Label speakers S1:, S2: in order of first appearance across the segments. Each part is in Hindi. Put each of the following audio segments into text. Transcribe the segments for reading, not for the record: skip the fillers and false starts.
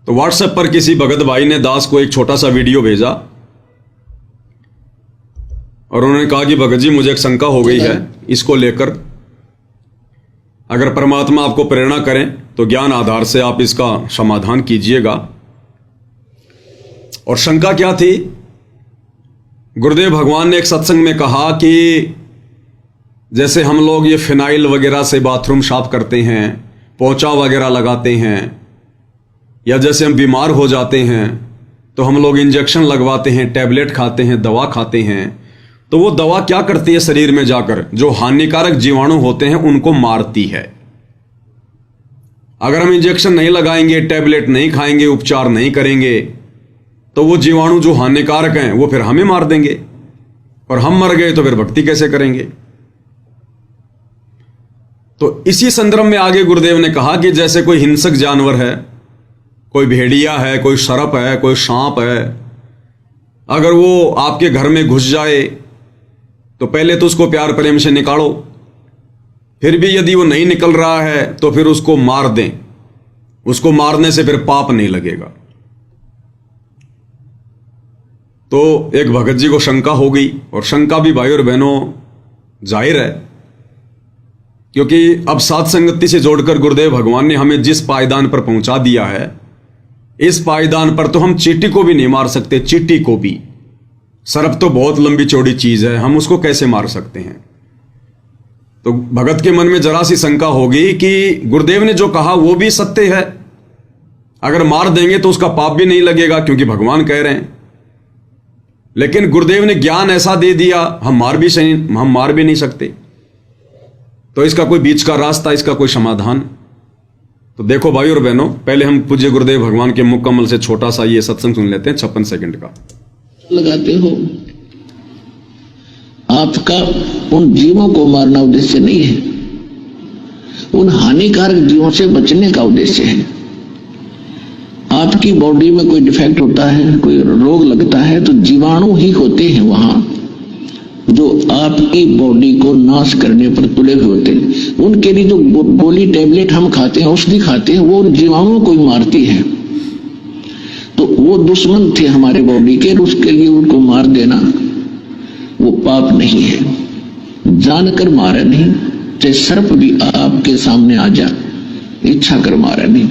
S1: तो व्हाट्सएप पर किसी भगत भाई ने दास को एक छोटा सा वीडियो भेजा और उन्होंने कहा कि भगत जी मुझे एक शंका हो गई है, इसको लेकर अगर परमात्मा आपको प्रेरणा करें तो ज्ञान आधार से आप इसका समाधान कीजिएगा। और शंका क्या थी? गुरुदेव भगवान ने एक सत्संग में कहा कि जैसे हम लोग ये फिनाइल वगैरह से बाथरूम साफ करते हैं, पोंछा वगैरह लगाते हैं, या जैसे हम बीमार हो जाते हैं तो हम लोग इंजेक्शन लगवाते हैं, टैबलेट खाते हैं, दवा खाते हैं, तो वो दवा क्या करती है शरीर में जाकर? जो हानिकारक जीवाणु होते हैं उनको मारती है। अगर हम इंजेक्शन नहीं लगाएंगे, टैबलेट नहीं खाएंगे, उपचार नहीं करेंगे, तो वो जीवाणु जो हानिकारक हैं वो फिर हमें मार देंगे, और हम मर गए तो फिर भक्ति कैसे करेंगे? तो इसी संदर्भ में आगे गुरुदेव ने कहा कि जैसे कोई हिंसक जानवर है, कोई भेड़िया है, कोई सर्प है, कोई सांप है, अगर वो आपके घर में घुस जाए तो पहले तो उसको प्यार प्रेम से निकालो, फिर भी यदि वो नहीं निकल रहा है तो फिर उसको मार दें। उसको मारने से फिर पाप नहीं लगेगा। तो एक भगत जी को शंका हो गई, और शंका भी भाई और बहनों जाहिर है, क्योंकि अब साथ संगति से जोड़कर गुरुदेव भगवान ने हमें जिस पायदान पर पहुंचा दिया है, इस पायदान पर तो हम चींटी को भी नहीं मार सकते। चींटी को भी, सर्प तो बहुत लंबी चौड़ी चीज है, हम उसको कैसे मार सकते हैं? तो भगत के मन में जरा सी शंका होगी कि गुरुदेव ने जो कहा वो भी सत्य है, अगर मार देंगे तो उसका पाप भी नहीं लगेगा क्योंकि भगवान कह रहे हैं। लेकिन गुरुदेव ने ज्ञान ऐसा दे दिया, हम मार भी नहीं सकते। तो इसका कोई बीच का रास्ता, इसका कोई समाधान? तो देखो भाई और बहनों, पहले हम पूज्य गुरुदेव भगवान के मुख कमल से छोटा सा ये सत्संग सुन लेते हैं 56 सेकंड का।
S2: लगाते हो, आपका उन जीवों को मारना उद्देश्य नहीं है, उन हानिकारक जीवों से बचने का उद्देश्य है। आपकी बॉडी में कोई डिफेक्ट होता है, कोई रोग लगता है, तो जीवाणु ही होते हैं वहां जो आपकी बॉडी को नाश करने पर तुले हुए होते हैं। उनके लिए जो गोली टैबलेट हम खाते हैं, औषधि खाते हैं, वो उन जीवाणुओं को ही मारती है। तो वो दुश्मन थे हमारे बॉडी के, उसके लिए उनको मार देना वो पाप नहीं है। जानकर मारा नहीं, चाहे सर्प भी आपके सामने आ जा, इच्छा कर मारा नहीं।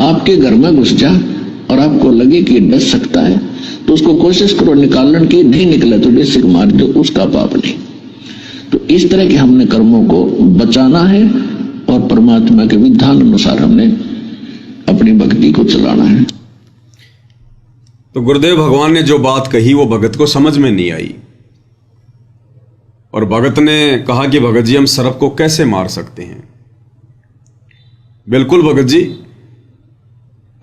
S2: आपके घर में घुस जा और आपको लगे कि डस सकता है तो उसको कोशिश करो निकालने की, नहीं निकला तो बेसिक मार दो, उसका पाप नहीं। तो इस तरह के हमने कर्मों को बचाना है और परमात्मा के विधान अनुसार हमने अपनी भक्ति को चलाना है।
S1: तो गुरुदेव भगवान ने जो बात कही वो भगत को समझ में नहीं आई, और भगत ने कहा कि भगत जी हम सर्प को कैसे मार सकते हैं? बिल्कुल भगत जी,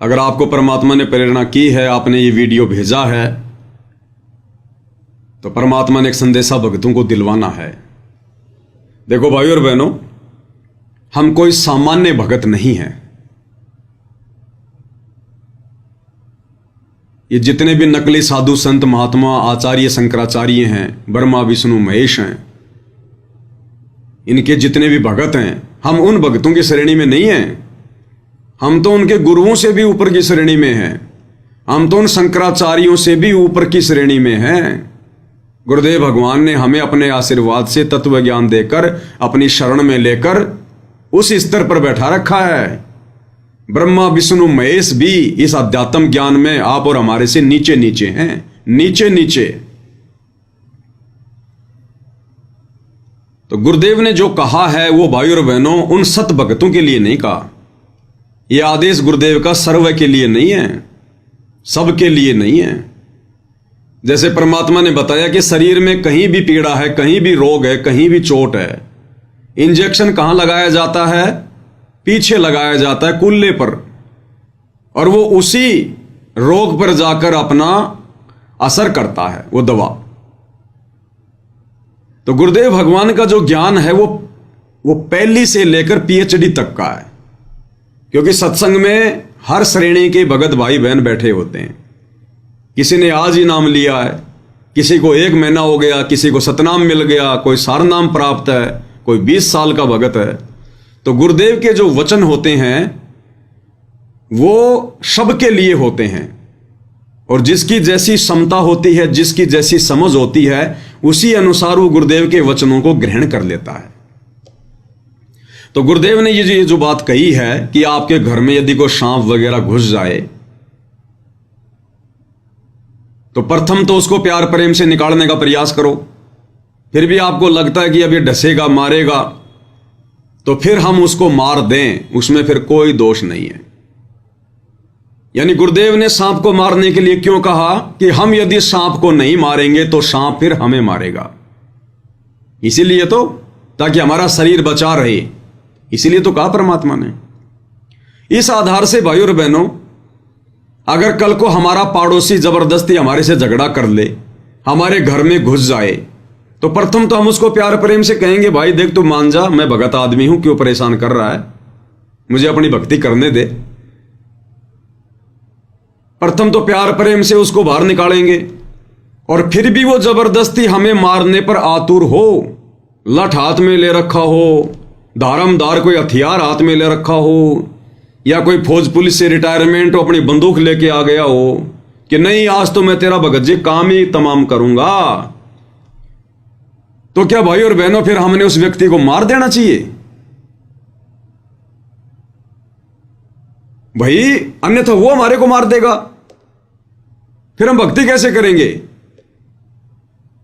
S1: अगर आपको परमात्मा ने प्रेरणा की है, आपने ये वीडियो भेजा है, तो परमात्मा ने एक संदेशा भक्तों को दिलवाना है। देखो भाई और बहनों, हम कोई सामान्य भगत नहीं हैं। ये जितने भी नकली साधु संत महात्मा आचार्य शंकराचार्य हैं, ब्रह्मा विष्णु महेश हैं, इनके जितने भी भगत हैं, हम उन भक्तों की श्रेणी में नहीं हैं। हम तो उनके गुरुओं से भी ऊपर की श्रेणी में हैं। हम तो उन शंकराचार्यों से भी ऊपर की श्रेणी में हैं। गुरुदेव भगवान ने हमें अपने आशीर्वाद से तत्व ज्ञान देकर, अपनी शरण में लेकर उस स्तर पर बैठा रखा है। ब्रह्मा विष्णु महेश भी इस अध्यात्म ज्ञान में आप और हमारे से नीचे नीचे हैं, नीचे नीचे। तो गुरुदेव ने जो कहा है वो भाई और बहनों उन सत भक्तों के लिए नहीं कहा। यह आदेश गुरुदेव का सर्व के लिए नहीं है, सबके लिए नहीं है। जैसे परमात्मा ने बताया कि शरीर में कहीं भी पीड़ा है, कहीं भी रोग है, कहीं भी चोट है, इंजेक्शन कहां लगाया जाता है? पीछे लगाया जाता है, कुल्ले पर, और वो उसी रोग पर जाकर अपना असर करता है वो दवा। तो गुरुदेव भगवान का जो ज्ञान है वो पहली से लेकर पीएचडी तक का है, क्योंकि सत्संग में हर श्रेणी के भगत भाई बहन बैठे होते हैं। किसी ने आज ही नाम लिया है, किसी को 1 महीना हो गया, किसी को सतनाम मिल गया, कोई सारनाम प्राप्त है, कोई 20 साल का भगत है। तो गुरुदेव के जो वचन होते हैं वो सबके लिए होते हैं, और जिसकी जैसी क्षमता होती है, जिसकी जैसी समझ होती है, उसी अनुसार वो गुरुदेव के वचनों को ग्रहण कर लेता है। तो गुरुदेव ने ये जो बात कही है कि आपके घर में यदि कोई सांप वगैरह घुस जाए तो प्रथम तो उसको प्यार प्रेम से निकालने का प्रयास करो। फिर भी आपको लगता है कि अब ये डसेगा, मारेगा, तो फिर हम उसको मार दें, उसमें फिर कोई दोष नहीं है। यानी गुरुदेव ने सांप को मारने के लिए क्यों कहा कि हम यदि सांप को नहीं मारेंगे तो सांप फिर हमें मारेगा। इसीलिए तो, ताकि हमारा शरीर बचा रहे, इसीलिए तो कहा परमात्मा ने। इस आधार से भाइयों और बहनों, अगर कल को हमारा पड़ोसी जबरदस्ती हमारे से झगड़ा कर ले, हमारे घर में घुस जाए, तो प्रथम तो हम उसको प्यार प्रेम से कहेंगे, भाई देख तू मान जा, मैं भगत आदमी हूं, क्यों परेशान कर रहा है, मुझे अपनी भक्ति करने दे। प्रथम तो प्यार प्रेम से उसको बाहर निकालेंगे, और फिर भी वो जबरदस्ती हमें मारने पर आतुर हो, लठ हाथ में ले रखा हो, धारमदार कोई हथियार हाथ में ले रखा हो, या कोई फौज पुलिस से रिटायरमेंट हो अपनी बंदूक लेके आ गया हो कि नहीं आज तो मैं तेरा भगत जी काम ही तमाम करूंगा, तो क्या भाई और बहनों फिर हमने उस व्यक्ति को मार देना चाहिए? भाई अन्यथा वो हमारे को मार देगा, फिर हम भक्ति कैसे करेंगे?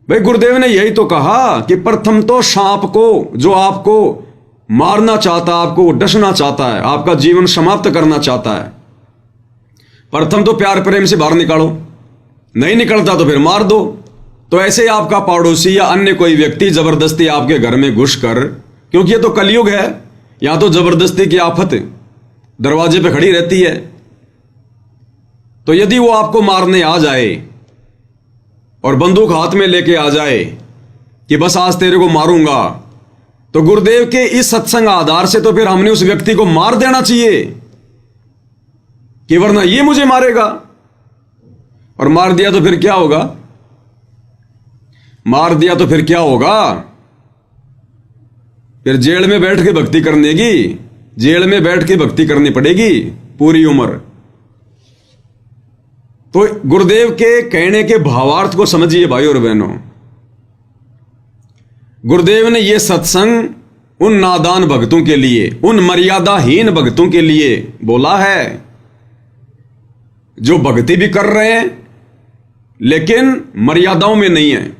S1: भाई गुरुदेव ने यही तो कहा कि प्रथम तो सांप को, जो आपको मारना चाहता है, आपको डसना चाहता है, आपका जीवन समाप्त करना चाहता है, प्रथम तो प्यार प्रेम से बाहर निकालो, नहीं निकलता तो फिर मार दो। तो ऐसे ही आपका पड़ोसी या अन्य कोई व्यक्ति जबरदस्ती आपके घर में घुसकर, क्योंकि ये तो कलयुग है, यहां तो जबरदस्ती की आफत दरवाजे पे खड़ी रहती है, तो यदि वो आपको मारने आ जाए और बंदूक हाथ में लेके आ जाए कि बस आज तेरे को मारूंगा, तो गुरुदेव के इस सत्संग आधार से तो फिर हमने उस व्यक्ति को मार देना चाहिए, कि वरना ये मुझे मारेगा। और मार दिया तो फिर क्या होगा? मार दिया तो फिर क्या होगा? फिर जेल में बैठ के भक्ति करने की, जेल में बैठ के भक्ति करनी पड़ेगी पूरी उम्र। तो गुरुदेव के कहने के भावार्थ को समझिए भाइयों और बहनों। गुरुदेव ने यह सत्संग उन नादान भक्तों के लिए, उन मर्यादाहीन भक्तों के लिए बोला है, जो भक्ति भी कर रहे हैं लेकिन मर्यादाओं में नहीं है,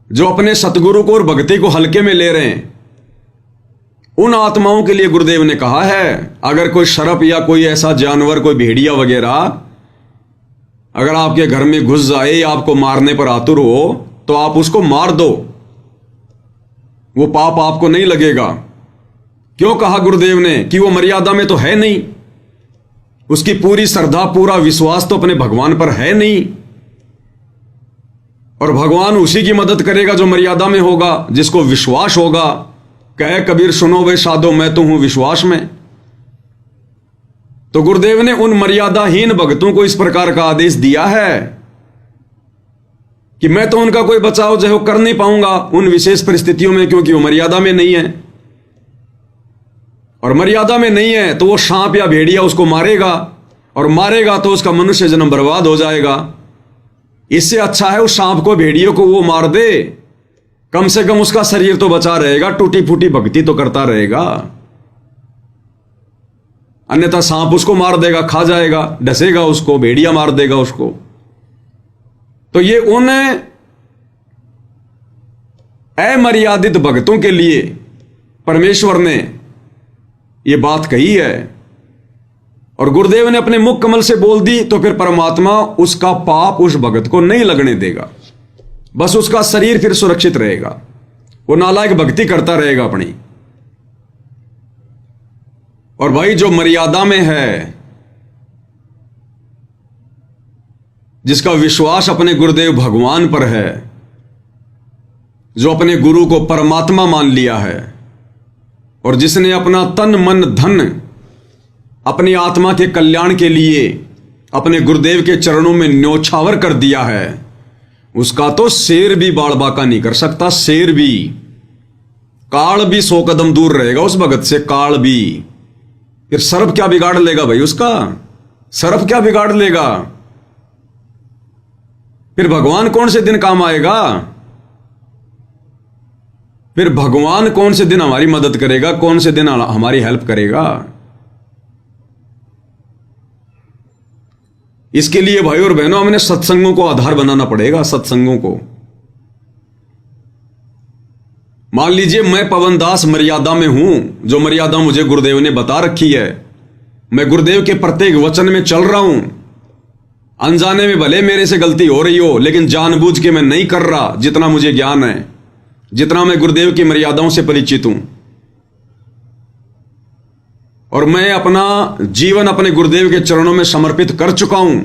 S1: जो अपने सतगुरु को और भक्ति को हल्के में ले रहे हैं। उन आत्माओं के लिए गुरुदेव ने कहा है, अगर कोई शरप या कोई ऐसा जानवर, कोई भेड़िया वगैरह अगर आपके घर में घुस जाए या आपको मारने पर आतुर हो, तो आप उसको मार दो, वो पाप आपको नहीं लगेगा। क्यों कहा गुरुदेव ने? कि वो मर्यादा में तो है नहीं, उसकी पूरी श्रद्धा, पूरा विश्वास तो अपने भगवान पर है नहीं, और भगवान उसी की मदद करेगा जो मर्यादा में होगा, जिसको विश्वास होगा। कहे कबीर सुनो वे साधो, मैं तो हूं विश्वास में। तो गुरुदेव ने उन मर्यादाहीन भक्तों को इस प्रकार का आदेश दिया है कि मैं तो उनका कोई बचाव जो कर नहीं पाऊंगा उन विशेष परिस्थितियों में, क्योंकि वो मर्यादा में नहीं है, और मर्यादा में नहीं है तो वो सांप या भेड़िया उसको मारेगा, और मारेगा तो उसका मनुष्य जन्म बर्बाद हो जाएगा। इससे अच्छा है उस सांप को, भेड़ियों को वो मार दे, कम से कम उसका शरीर तो बचा रहेगा, टूटी फूटी भक्ति तो करता रहेगा। अन्यथा सांप उसको मार देगा, खा जाएगा, डसेगा उसको, भेड़िया मार देगा उसको। तो ये उन अमर्यादित भक्तों के लिए परमेश्वर ने ये बात कही है, और गुरुदेव ने अपने मुख कमल से बोल दी, तो फिर परमात्मा उसका पाप उस भगत को नहीं लगने देगा, बस उसका शरीर फिर सुरक्षित रहेगा, वो नालायक भक्ति करता रहेगा अपनी। और भाई जो मर्यादा में है, जिसका विश्वास अपने गुरुदेव भगवान पर है, जो अपने गुरु को परमात्मा मान लिया है, और जिसने अपना तन मन धन अपनी आत्मा के कल्याण के लिए अपने गुरुदेव के चरणों में न्योछावर कर दिया है, उसका तो शेर भी बाल बाका नहीं कर सकता। शेर भी, काल भी 100 कदम दूर रहेगा उस भगत से, काल भी। फिर सर्प क्या बिगाड़ लेगा भाई उसका? सर्प क्या बिगाड़ लेगा? फिर भगवान कौन से दिन काम आएगा? फिर भगवान कौन से दिन हमारी मदद करेगा? कौन से दिन हमारी हेल्प करेगा? इसके लिए भाई और बहनों हमने सत्संगों को आधार बनाना पड़ेगा। सत्संगों को, मान लीजिए मैं पवन दास मर्यादा में हूं, जो मर्यादा मुझे गुरुदेव ने बता रखी है, मैं गुरुदेव के प्रत्येक वचन में चल रहा हूं। अनजाने में भले मेरे से गलती हो रही हो, लेकिन जानबूझ के मैं नहीं कर रहा। जितना मुझे ज्ञान है, जितना मैं गुरुदेव की मर्यादाओं से परिचित हूं, और मैं अपना जीवन अपने गुरुदेव के चरणों में समर्पित कर चुका हूं,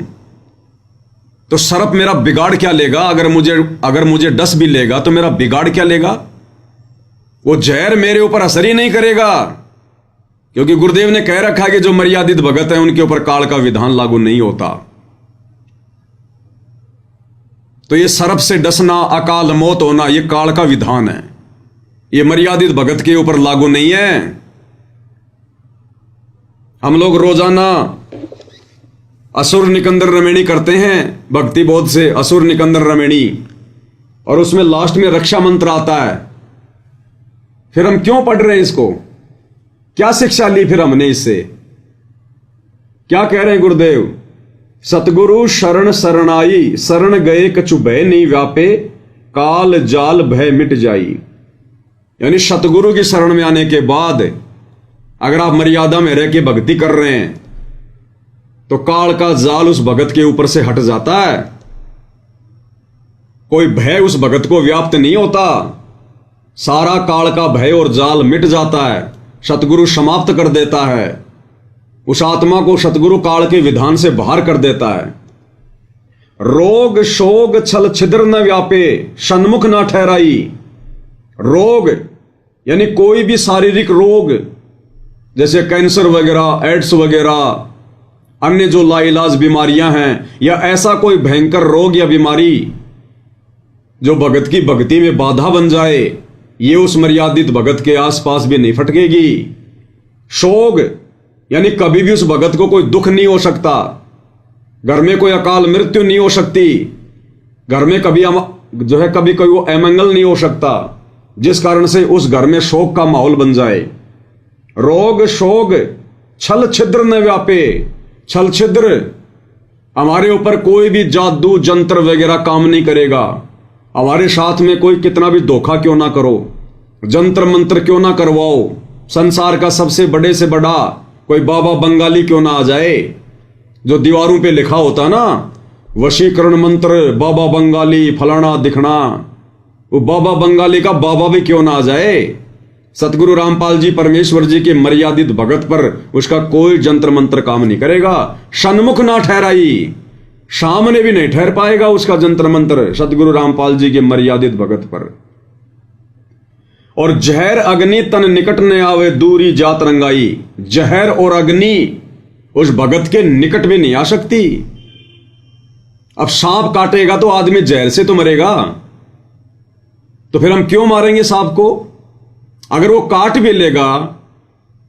S1: तो सर्प मेरा बिगाड़ क्या लेगा? अगर मुझे डस भी लेगा तो मेरा बिगाड़ क्या लेगा? वो जहर मेरे ऊपर असर ही नहीं करेगा, क्योंकि गुरुदेव ने कह रखा है कि जो मर्यादित भगत है उनके ऊपर काल का विधान लागू नहीं होता। तो ये सर्प से डसना, अकाल मौत होना, ये काल का विधान है, ये मर्यादित भगत के ऊपर लागू नहीं है। हम लोग रोजाना असुर निकंदर रमेणी करते हैं, भक्ति बोध से असुर निकंदर रमेणी, और उसमें लास्ट में रक्षा मंत्र आता है। फिर हम क्यों पढ़ रहे हैं इसको? क्या शिक्षा ली फिर हमने इससे? क्या कह रहे हैं गुरुदेव? सतगुरु शरण शरणाई, शरण गए कछु भय नहीं व्यापे, काल जाल भय मिट जाई। यानी सतगुरु की शरण में आने के बाद अगर आप मर्यादा में रह के भक्ति कर रहे हैं तो काल का जाल उस भगत के ऊपर से हट जाता है। कोई भय उस भगत को व्याप्त नहीं होता, सारा काल का भय और जाल मिट जाता है, सतगुरु समाप्त कर देता है। उस आत्मा को सतगुरु काल के विधान से बाहर कर देता है। रोग शोग छल छिद्र न व्यापे, सन्मुख न ठहराई। रोग यानी कोई भी शारीरिक रोग, जैसे कैंसर वगैरह, एड्स वगैरह, अन्य जो लाइलाज बीमारियां हैं, या ऐसा कोई भयंकर रोग या बीमारी जो भगत की भक्ति में बाधा बन जाए, ये उस मर्यादित भगत के आसपास भी नहीं फटकेगी। शोग यानी कभी भी उस भगत को कोई दुख नहीं हो सकता, घर में कोई अकाल मृत्यु नहीं हो सकती, घर में कभी कभी कोई वो अमंगल नहीं हो सकता, जिस कारण से उस घर में शोक का माहौल बन जाए। रोग शोग छल छिद्र न व्यापे। छल छिद्र, हमारे ऊपर कोई भी जादू जंत्र वगैरह काम नहीं करेगा। हमारे साथ में कोई कितना भी धोखा क्यों ना करो, जंत्र मंत्र क्यों ना करवाओ, संसार का सबसे बड़े से बड़ा कोई बाबा बंगाली क्यों ना आ जाए, जो दीवारों पे लिखा होता ना, वशीकरण मंत्र बाबा बंगाली फलाना दिखना, वो बाबा बंगाली का बाबा भी क्यों ना आ जाए। सतगुरु रामपाल जी परमेश्वर जी के मर्यादित भगत पर उसका कोई जंत्र मंत्र काम नहीं करेगा। सन्मुख ना ठहराई, सामने भी नहीं ठहर पाएगा उसका जंत्र मंत्र सतगुरु रामपाल जी के मर्यादित भगत पर। और जहर अग्नि तन निकट न आवे, दूरी जात रंगाई। जहर और अग्नि उस भगत के निकट भी नहीं आ सकती। अब सांप काटेगा तो आदमी जहर से तो मरेगा, तो फिर हम क्यों मारेंगे सांप को? अगर वो काट भी लेगा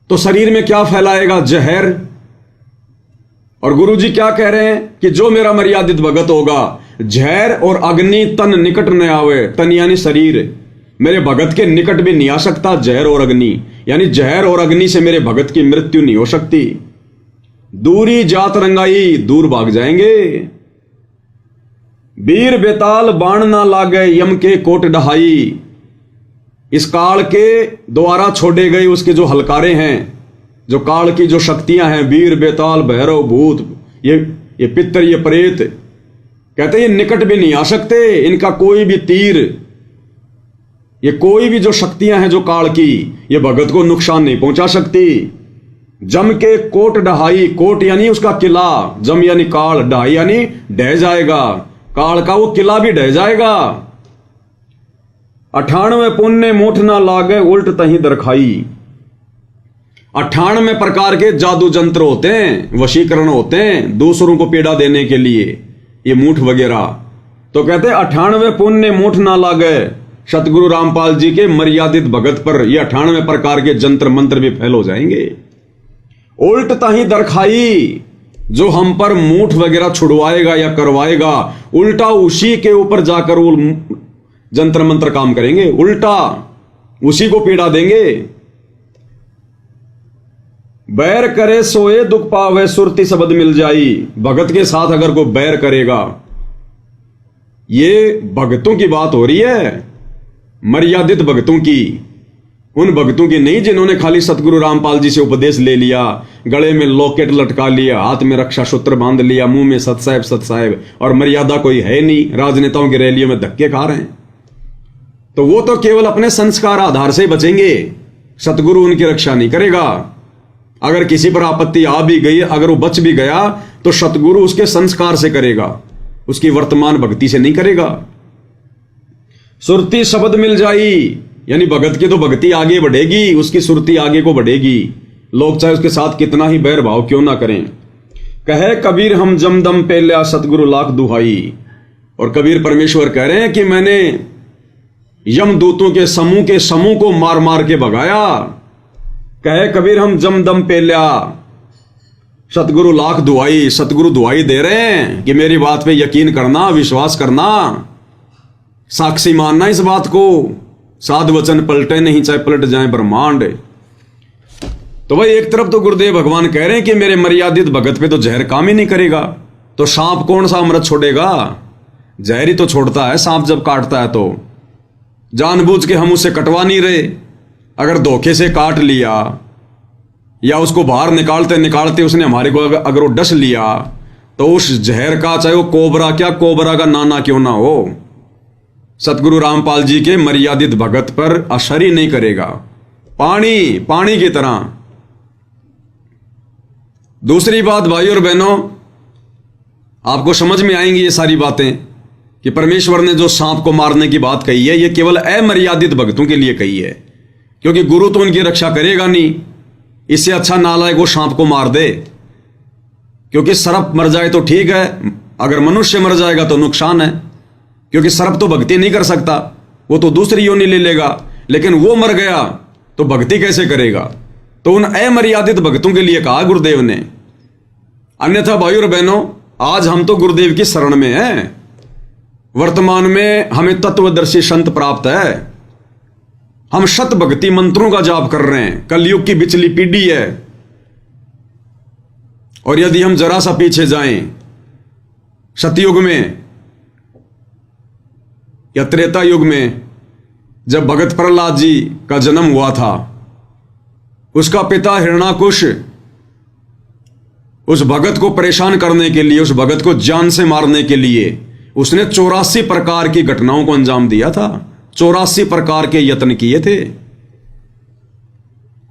S1: तो शरीर में क्या फैलाएगा? जहर। और गुरुजी क्या कह रहे हैं कि जो मेरा मर्यादित भगत होगा, जहर और अग्नि तन निकट न आवे, तन यानी शरीर, मेरे भगत के निकट भी नहीं आ सकता। जहर और अग्नि यानी जहर और अग्नि से मेरे भगत की मृत्यु नहीं हो सकती। दूरी जात रंगाई, दूर भाग जाएंगे। वीर बेताल बाण ना लागे, यम के कोट डहाई। इस काल के द्वारा छोड़े गए उसके जो हलकारे हैं, जो काल की जो शक्तियां हैं, वीर बेताल भैरव भूत, ये पितर, ये प्रेत, कहते हैं ये निकट भी नहीं आ सकते। इनका कोई भी तीर, ये कोई भी जो शक्तियां हैं जो काल की, ये भगत को नुकसान नहीं पहुंचा सकती। जम के कोट डहाई, कोट यानी उसका किला, जम यानी काल, डहाई यानी ढह जाएगा, काल का वो किला भी ढह जाएगा। 98 पुण्य मूठ ना लागे, उल्ट तही दरखाई। 98 प्रकार के जादू जंत्र होते हैं, वशीकरण होते हैं दूसरों को पीड़ा देने के लिए, ये मूठ वगैरह। तो कहते हैं 98 पुण्य मूठ ना लागे, सतगुरु रामपाल जी के मर्यादित भगत पर ये 98 प्रकार के जंत्र मंत्र भी फैल हो जाएंगे। उल्ट ताही दरखाई, जो हम पर मूठ वगैरह छुड़वाएगा या करवाएगा, उल्टा उसी के ऊपर जाकर वो जंतर मंत्र काम करेंगे, उल्टा उसी को पीड़ा देंगे। बैर करे सोए दुख पावे, सुरती शब्द मिल जाई। भगत के साथ अगर कोई बैर करेगा, ये भगतों की बात हो रही है, मर्यादित भगतों की, उन भक्तों की नहीं जिन्होंने खाली सतगुरु रामपाल जी से उपदेश ले लिया, गले में लॉकेट लटका लिया, हाथ में रक्षा सूत्र बांध लिया, मुंह में सत साहेब और मर्यादा कोई है नहीं, राजनेताओं की रैलियों में धक्के खा रहे हैं। तो वो तो केवल अपने संस्कार आधार से बचेंगे, सतगुरु उनकी रक्षा नहीं करेगा। अगर किसी पर आपत्ति आ भी गई, अगर वो बच भी गया, तो सतगुरु उसके संस्कार से करेगा, उसकी वर्तमान भक्ति से नहीं करेगा। सुरती शब्द मिल जाई, यानी भगत की तो भक्ति आगे बढ़ेगी, उसकी सुरती आगे को बढ़ेगी, लोग चाहे उसके साथ कितना ही बैर भाव क्यों ना करें। कहे कबीर हम जमदम पे लिया सतगुरु लाख दुहाई। और कबीर परमेश्वर कह रहे हैं कि मैंने यमदूतों के समूह को मार मार के भगाया। कहे कबीर हम जमदम पे लिया, सतगुरु लाख दुहाई, सतगुरु दुहाई दे रहे हैं कि मेरी बात पे यकीन करना, विश्वास करना, साक्षी मानना इस बात को, साध वचन पलटे नहीं चाहे पलट जाए ब्रह्मांड। तो भाई एक तरफ तो गुरुदेव भगवान कह रहे हैं कि मेरे मर्यादित भगत पे तो जहर काम ही नहीं करेगा, तो सांप कौन सा अमृत छोड़ेगा? जहर ही तो छोड़ता है सांप जब काटता है। तो जानबूझ के हम उसे कटवा नहीं रहे, अगर धोखे से काट लिया या उसको बाहर निकालते निकालते उसने हमारे को अगर वो डस लिया, तो उस जहर का, चाहे वो कोबरा क्या, कोबरा का नाना क्यों ना हो, सतगुरु रामपाल जी के मर्यादित भगत पर असर ही नहीं करेगा, पानी की तरह। दूसरी बात भाई और बहनों, आपको समझ में आएंगी ये सारी बातें कि परमेश्वर ने जो सांप को मारने की बात कही है, ये केवल अमर्यादित भक्तों के लिए कही है, क्योंकि गुरु तो उनकी रक्षा करेगा नहीं। इससे अच्छा नालायक वो सांप को मार दे, क्योंकि सर्प मर जाए तो ठीक है, अगर मनुष्य मर जाएगा तो नुकसान है, क्योंकि सर्प तो भक्ति नहीं कर सकता, वो तो दूसरी योनि ले लेगा, लेकिन वो मर गया तो भक्ति कैसे करेगा? तो उन अमर्यादित भक्तों के लिए कहा गुरुदेव ने। अन्यथा भाई और बहनों, आज हम तो गुरुदेव की शरण में हैं, वर्तमान में हमें तत्वदर्शी संत प्राप्त है, हम शत भक्ति मंत्रों का जाप कर रहे हैं, कलयुग की बिचली पीढ़ी है। और यदि हम जरा सा पीछे जाएं, सतयुग में या त्रेता युग में, जब भगत प्रहलाद जी का जन्म हुआ था, उसका पिता हिरण्याकुश उस भगत को परेशान करने के लिए, उस भगत को जान से मारने के लिए उसने 84 प्रकार की घटनाओं को अंजाम दिया था, 84 प्रकार के यत्न किए थे।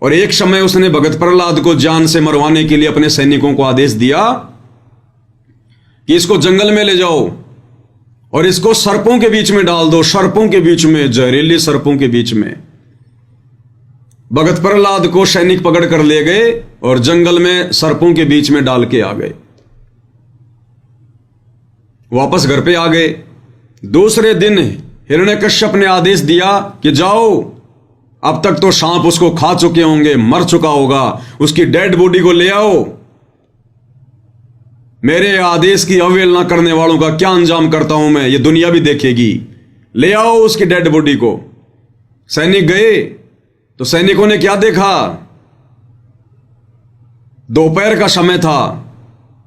S1: और एक समय उसने भगत प्रहलाद को जान से मरवाने के लिए अपने सैनिकों को आदेश दिया कि इसको जंगल में ले जाओ और इसको सर्पों के बीच में डाल दो, सर्पों के बीच में, जहरीले सर्पों के बीच में। भगत प्रहलाद को सैनिक पकड़ कर ले गए और जंगल में सर्पों के बीच में डाल के आ गए। वापस घर पे आ गए। दूसरे दिन हिरण्यकश्यप ने आदेश दिया कि जाओ, अब तक तो सांप उसको खा चुके होंगे, मर चुका होगा, उसकी डेड बॉडी को ले आओ। मेरे आदेश की अवहेलना करने वालों का क्या अंजाम करता हूं मैं, ये दुनिया भी देखेगी। ले आओ उसकी डेड बॉडी को। सैनिक गए तो सैनिकों ने क्या देखा? दोपहर का समय था,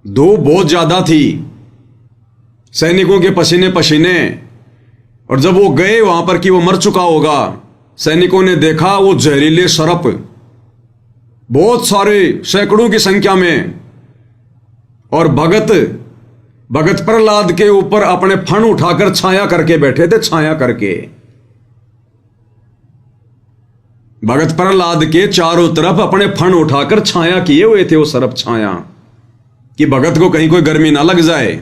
S1: धूप बहुत ज्यादा थी, सैनिकों के पसीने पसीने। और जब वो गए वहां पर कि वो मर चुका होगा, सैनिकों ने देखा वो जहरीले सर्प बहुत सारे, सैकड़ों की संख्या में। और भगत प्रहलाद के ऊपर अपने फण उठाकर छाया करके बैठे थे, छाया करके। भगत प्रहलाद के चारों तरफ अपने फण उठाकर छाया किए हुए थे वो सर्प, छाया, कि भगत को कहीं कोई गर्मी ना लग जाए।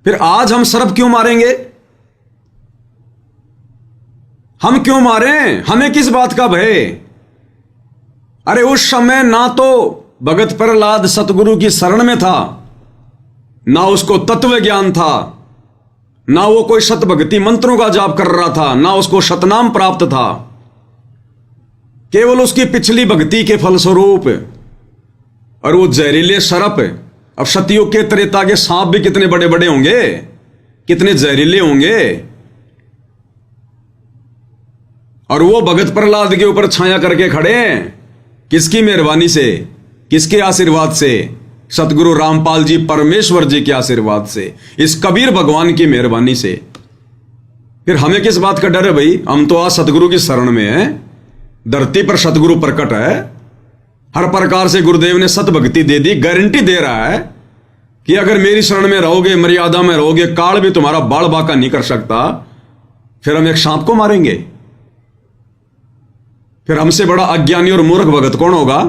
S1: फिर आज हम सर्प क्यों मारेंगे? हम क्यों मारें? हमें किस बात का भय? अरे उस समय ना तो भगत प्रहलाद सतगुरु की शरण में था, ना उसको तत्व ज्ञान था, ना वो कोई शत भक्ति मंत्रों का जाप कर रहा था, ना उसको शतनाम प्राप्त था। केवल उसकी पिछली भक्ति के फलस्वरूप। और वो जहरीले सर्प, अब सतयुग के त्रेता के सांप भी कितने बड़े बड़े होंगे, कितने जहरीले होंगे। और वो भगत प्रहलाद के ऊपर छाया करके खड़े हैं। किसकी मेहरबानी से, किसके आशीर्वाद से? सतगुरु रामपाल जी परमेश्वर जी के आशीर्वाद से, इस कबीर भगवान की मेहरबानी से। फिर हमें किस बात का डर है भाई? हम तो आज सतगुरु की शरण में हैं। धरती पर सतगुरु प्रकट है, हर प्रकार से गुरुदेव ने सत भक्ति दे दी। गारंटी दे रहा है कि अगर मेरी शरण में रहोगे, मर्यादा में रहोगे, काल भी तुम्हारा बाल बाका नहीं कर सकता। फिर हम एक सांप को मारेंगे? फिर हमसे बड़ा अज्ञानी और मूर्ख भगत कौन होगा?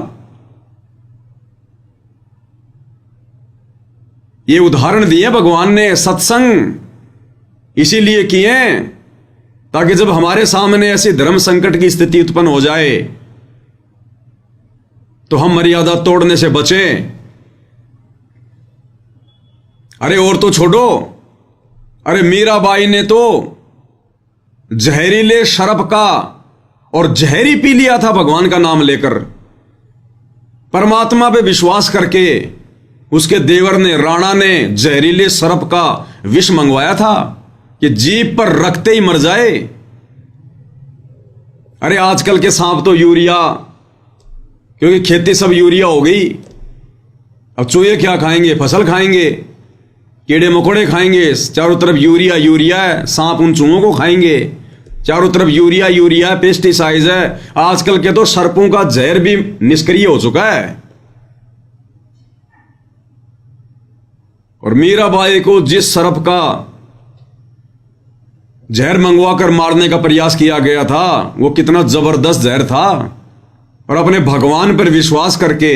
S1: ये उदाहरण दिए भगवान ने, सत्संग इसीलिए किए ताकि जब हमारे सामने ऐसी धर्म संकट की स्थिति उत्पन्न हो जाए तो हम मर्यादा तोड़ने से बचें। अरे और तो छोड़ो, अरे मीराबाई ने तो जहरीले शराब का और जहरी पी लिया था भगवान का नाम लेकर। परमात्मा पे विश्वास करके उसके देवर ने, राणा ने जहरीले शराब का विष मंगवाया था कि जीभ पर रखते ही मर जाए। अरे आजकल के सांप तो यूरिया, क्योंकि खेती सब यूरिया हो गई। अब चूहे क्या खाएंगे? फसल खाएंगे, कीड़े मकोड़े खाएंगे। चारों तरफ यूरिया यूरिया है, सांप उन चूहों को खाएंगे। चारों तरफ यूरिया यूरिया है, पेस्टिसाइड है। आजकल के तो सर्पों का जहर भी निष्क्रिय हो चुका है। और मीराबाई को जिस सर्प का जहर मंगवाकर मारने का प्रयास किया गया था, वो कितना जबरदस्त जहर था। और अपने भगवान पर विश्वास करके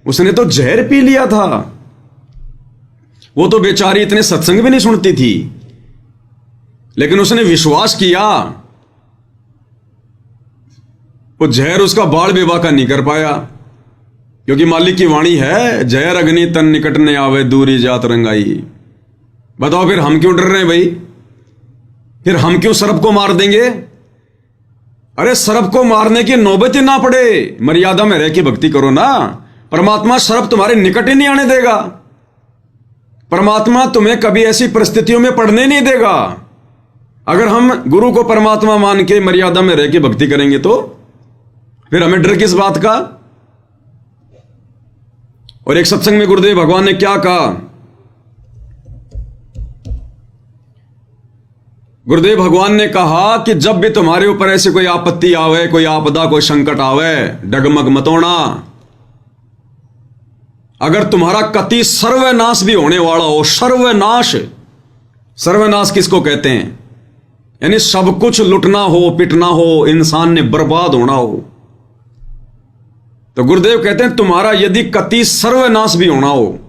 S1: उसने तो जहर पी लिया था। वो तो बेचारी इतने सत्संग भी नहीं सुनती थी, लेकिन उसने विश्वास किया। वो जहर उसका बाल विवाह का नहीं कर पाया, क्योंकि मालिक की वाणी है, जहर अग्नि तन निकट ने आवे, दूरी जात रंगाई। बताओ फिर हम क्यों डर रहे हैं भाई? फिर हम क्यों सर्प को मार देंगे? अरे सर्प को मारने की नौबत ही ना पड़े, मर्यादा में रह के भक्ति करो ना। परमात्मा सर्प तुम्हारे निकट ही नहीं आने देगा। परमात्मा तुम्हें कभी ऐसी परिस्थितियों में पड़ने नहीं देगा। अगर हम गुरु को परमात्मा मान के मर्यादा में रह के भक्ति करेंगे तो फिर हमें डर किस बात का? और एक सत्संग में गुरुदेव भगवान ने क्या कहा? गुरुदेव भगवान ने कहा कि जब भी तुम्हारे ऊपर ऐसी कोई आपत्ति आवे, कोई आपदा, कोई संकट आवे, डगमग मत होना। अगर तुम्हारा कति सर्वनाश भी होने वाला हो, सर्वनाश, सर्वनाश किसको कहते हैं? यानी सब कुछ लुटना हो, पिटना हो, इंसान ने बर्बाद होना हो, तो गुरुदेव कहते हैं तुम्हारा यदि कति सर्वनाश भी होना हो,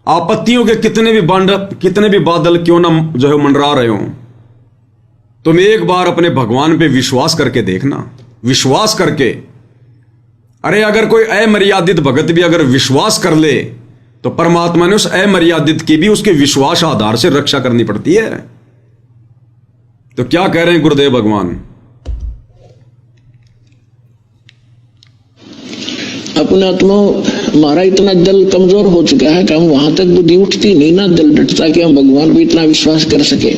S1: आपत्तियों के कितने भी बादल क्यों ना जो है मंडरा रहे हो, तुम एक बार अपने भगवान पे विश्वास करके देखना। विश्वास करके, अरे अगर कोई अमर्यादित भगत भी अगर विश्वास कर ले तो परमात्मा ने उस अमर्यादित की भी उसके विश्वास आधार से रक्षा करनी पड़ती है। तो क्या कह रहे हैं गुरुदेव भगवान?
S2: अपना आत्मा हमारा इतना दिल कमजोर हो चुका है कि हम वहां तक बुद्धि उठती नहीं ना, दिल डटता कि हम भगवान पे इतना विश्वास कर सके।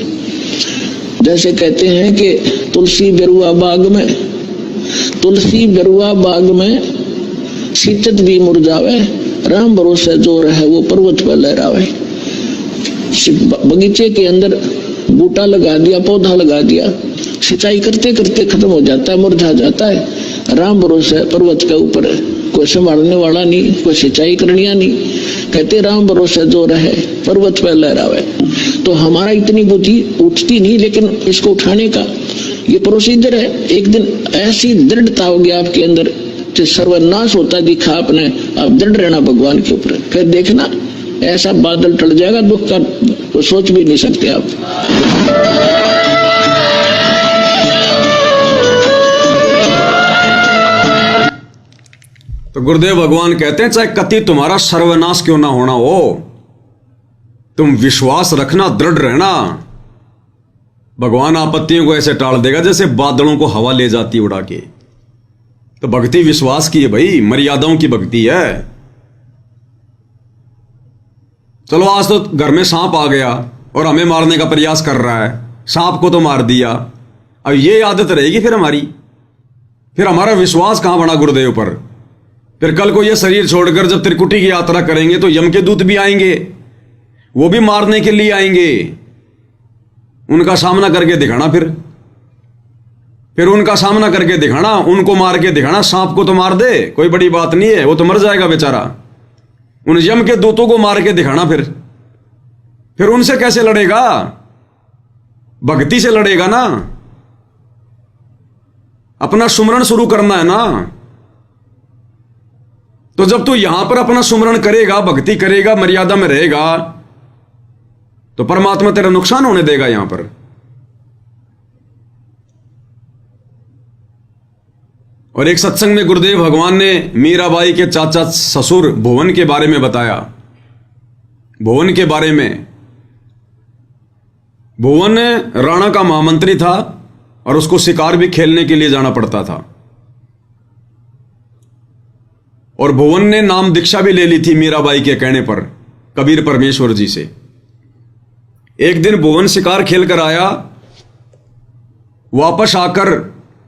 S2: जैसे कहते हैं कि तुलसी बेरुआ बाग में शीतत भी मुरझावे, राम भरोसे जो रहे वो पर्वत पर लहरावे। बगीचे के अंदर बूटा लगा दिया, पौधा लगा दिया, सिंचाई करते करते खत्म हो जाता है, मुरझा जाता है। राम भरोसे पर्वत के ऊपर कोई संभालने वाला नहीं, कोई सिंचाई करनिया नहीं। कहते राम भरोसे जो रहे पर्वत पर लहरावे। तो हमारा इतनी बुद्धि उठती नहीं, लेकिन इसको उठाने का ये प्रोसीजर है। एक दिन ऐसी दृढ़ता होगी आपके अंदर, सर्वनाश होता दिखा आपने, आप दृढ़ रहना भगवान के ऊपर, फिर देखना ऐसा बादल टल जाएगा दुख का, तो सोच भी नहीं सकते आप।
S1: तो गुरुदेव भगवान कहते हैं चाहे कति तुम्हारा सर्वनाश क्यों ना होना हो, तुम विश्वास रखना, दृढ़ रहना। भगवान आपत्तियों को ऐसे टाल देगा जैसे बादलों को हवा ले जाती उड़ा के। तो भक्ति विश्वास की है भाई, मर्यादाओं की भक्ति है। चलो आज तो घर में सांप आ गया और हमें मारने का प्रयास कर रहा है, सांप को तो मार दिया, अब ये आदत रहेगी फिर हमारी, फिर हमारा विश्वास कहां बना गुरुदेव पर। फिर कल को ये शरीर छोड़कर जब त्रिकुटी की यात्रा करेंगे तो यम के दूत भी आएंगे, वो भी मारने के लिए आएंगे। उनका सामना करके दिखाना, फिर उनका सामना करके दिखाना, उनको मार के दिखाना। सांप को तो मार दे, कोई बड़ी बात नहीं है, वो तो मर जाएगा बेचारा। उन यम के दूतों को मार के दिखाना, फिर उनसे कैसे लड़ेगा? भक्ति से लड़ेगा ना। अपना सुमरण शुरू करना है ना। तो जब तू यहां पर अपना सुमरण करेगा, भक्ति करेगा, मर्यादा में रहेगा, तो परमात्मा तेरा नुकसान होने देगा यहां पर। और एक सत्संग में गुरुदेव भगवान ने मीराबाई के चाचा ससुर भुवन के बारे में बताया। भुवन के बारे में, भुवन राणा का महामंत्री था और उसको शिकार भी खेलने के लिए जाना पड़ता था। और भुवन ने नाम दीक्षा भी ले ली थी मीराबाई के कहने पर, कबीर परमेश्वर जी से। एक दिन भुवन शिकार खेलकर आया, वापस आकर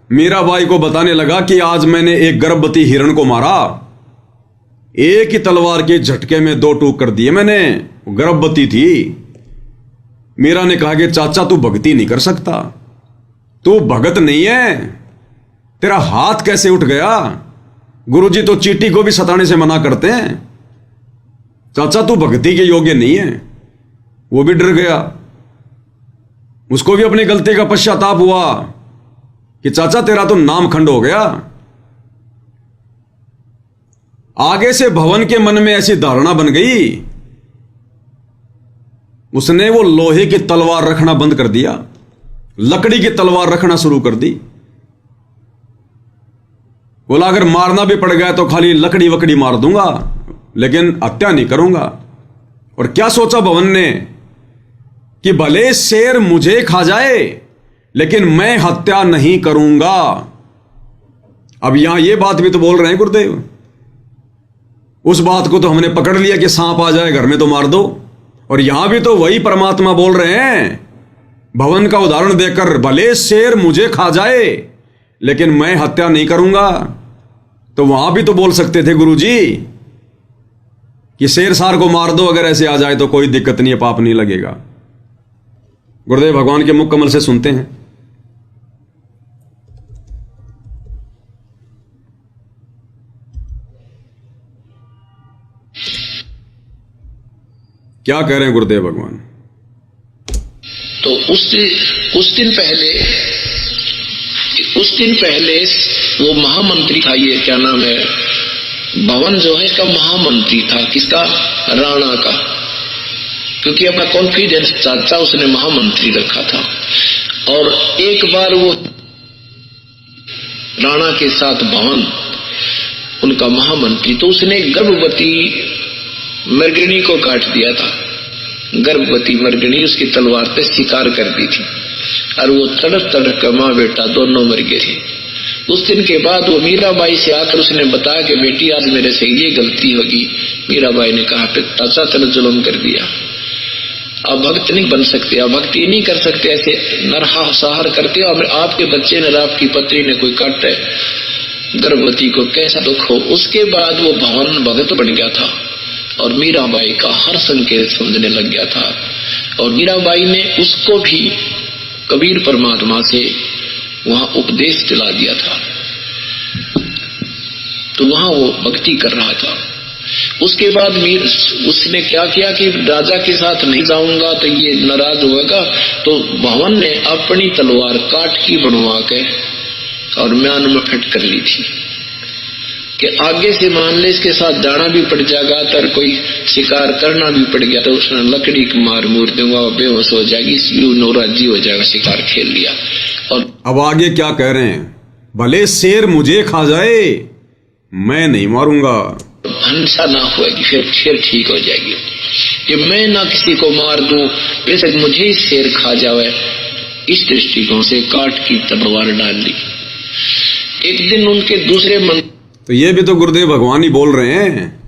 S1: मीराबाई को बताने लगा कि आज मैंने एक गर्भवती हिरण को मारा, एक ही तलवार के झटके में 2 टूक कर दिए मैंने, गर्भवती थी। मीरा ने कहा कि चाचा तू भक्ति नहीं कर सकता, तू भगत नहीं है, तेरा हाथ कैसे उठ गया? गुरुजी तो चींटी को भी सताने से मना करते हैं, चाचा तू भक्ति के योग्य नहीं है। वो भी डर गया, उसको भी अपनी गलती का पश्चाताप हुआ कि चाचा तेरा तो नाम खंड हो गया। आगे से भवन के मन में ऐसी धारणा बन गई, उसने वो लोहे की तलवार रखना बंद कर दिया, लकड़ी की तलवार रखना शुरू कर दी। बोला अगर मारना भी पड़ गया तो खाली लकड़ी वकड़ी मार दूंगा, लेकिन हत्या नहीं करूंगा। और क्या सोचा भवन ने कि भले शेर मुझे खा जाए लेकिन मैं हत्या नहीं करूंगा। अब यहां ये बात भी तो बोल रहे हैं गुरुदेव, उस बात को तो हमने पकड़ लिया कि सांप आ जाए घर में तो मार दो, और यहां भी तो वही परमात्मा बोल रहे हैं भवन का उदाहरण देकर, भले शेर मुझे खा जाए लेकिन मैं हत्या नहीं करूंगा। तो वहां भी तो बोल सकते थे गुरुजी कि शेर सार को मार दो, अगर ऐसे आ जाए तो कोई दिक्कत नहीं है, पाप नहीं लगेगा। गुरुदेव भगवान के मुख कमल से सुनते हैं। क्या कह रहे हैं गुरुदेव भगवान?
S2: तो उस दिन पहले वो महामंत्री था, ये क्या नाम है, भवन जो है इसका महामंत्री था, किसका? राणा का, क्योंकि अपना कॉन्फिडेंस चाचा उसने महामंत्री रखा था। और एक बार वो राणा के साथ भवन उनका महामंत्री, तो उसने गर्भवती मृगिणी को काट दिया था। गर्भवती मृगिणी उसकी तलवार पे शिकार कर दी थी और वो तड़प तड़प कर माँ बेटा दोनों मर गए थे। उस दिन के बाद वो मीराबाई से आकर उसने बताया कि बेटी आज मेरे से ये गलती होगी। मीराबाई ने कहा चाचा तेने जुल्म कर दिया, अब भक्त नहीं बन सकते, अब भक्ति नहीं कर सकते, ऐसे नरसंहार करते हो। आपके बच्चे ने, आपकी पत्नी ने कोई काटा है गर्भवती को, कैसा दुख हो। उसके बाद वो भवन भगत बन गया था और मीराबाई का हर संकेत समझने लग गया था। और मीराबाई ने उसको भी कबीर परमात्मा से वहां उपदेश दिला दिया था, तो वहां वो भक्ति कर रहा था। उसके बाद उसने क्या किया कि राजा के साथ नहीं जाऊंगा तो ये नाराज होगा, तो भवन ने अपनी तलवार काट की बनवा के और म्यान में फिट कर ली थी कि आगे से मान ले इसके साथ जाना भी पड़ जाएगा, तो कोई शिकार करना भी पड़ गया तो उसने लकड़ी की मार मूर दूंगा, बेहोश हो जाएगी, नौराजी हो जाएगा, शिकार खेल लिया। और
S1: अब आगे क्या कह रहे हैं? भले शेर मुझे खा जाए मैं नहीं मारूंगा,
S2: हिंसा ना होगी, फिर ठीक हो जाएगी कि मैं ना किसी को मार दूं, बेशक मुझे ही शेर खा जावे। इस दृष्टिकोण से काट की तलवार डाल ली। एक दिन उनके दूसरे मंत्री,
S1: तो ये भी तो गुरुदेव भगवान ही बोल रहे हैं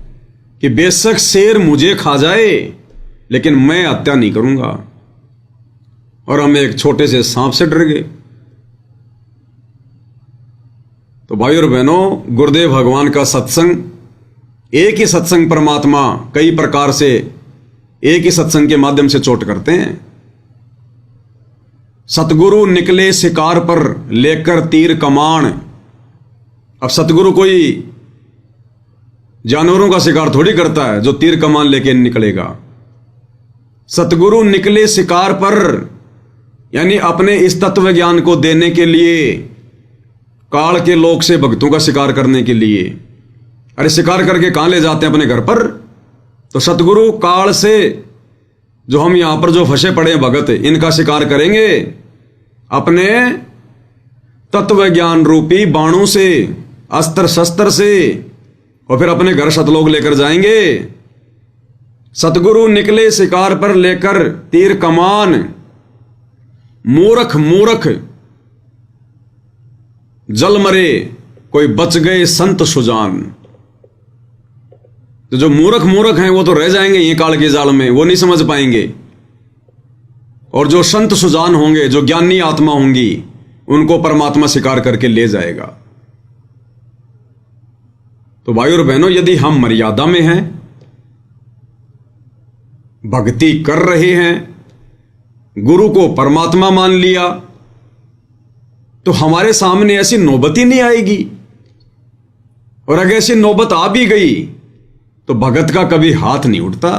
S1: कि बेशक शेर मुझे खा जाए लेकिन मैं हत्या नहीं करूंगा। और हम एक छोटे से सांप से डर गए। तो भाई और बहनों, गुरुदेव भगवान का सत्संग, एक ही सत्संग परमात्मा कई प्रकार से एक ही सत्संग के माध्यम से चोट करते हैं। सतगुरु निकले शिकार पर लेकर तीर कमान। अब सतगुरु कोई जानवरों का शिकार थोड़ी करता है जो तीर कमान लेके निकलेगा। सतगुरु निकले शिकार पर, यानी अपने इस तत्व ज्ञान को देने के लिए, काल के लोक से भक्तों का शिकार करने के लिए। अरे शिकार करके कहां ले जाते हैं? अपने घर पर। तो सतगुरु काल से, जो हम यहां पर जो फंसे पड़े हैं भगत, इनका शिकार करेंगे अपने तत्व ज्ञान रूपी बाणों से, अस्त्र शस्त्र से, और फिर अपने घर सतलोक लेकर जाएंगे। सतगुरु निकले शिकार पर लेकर तीर कमान। मूर्ख मूर्ख जल मरे, कोई बच गए संत सुजान। तो जो मूर्ख मूर्ख हैं वो तो रह जाएंगे ये काल के जाल में, वो नहीं समझ पाएंगे। और जो संत सुजान होंगे, जो ज्ञानी आत्मा होंगी, उनको परमात्मा शिकार करके ले जाएगा। तो भाई और बहनों, यदि हम मर्यादा में हैं, भक्ति कर रहे हैं, गुरु को परमात्मा मान लिया, तो हमारे सामने ऐसी नौबत ही नहीं आएगी। और अगर ऐसी नौबत आ भी गई तो भगत का कभी हाथ नहीं उठता।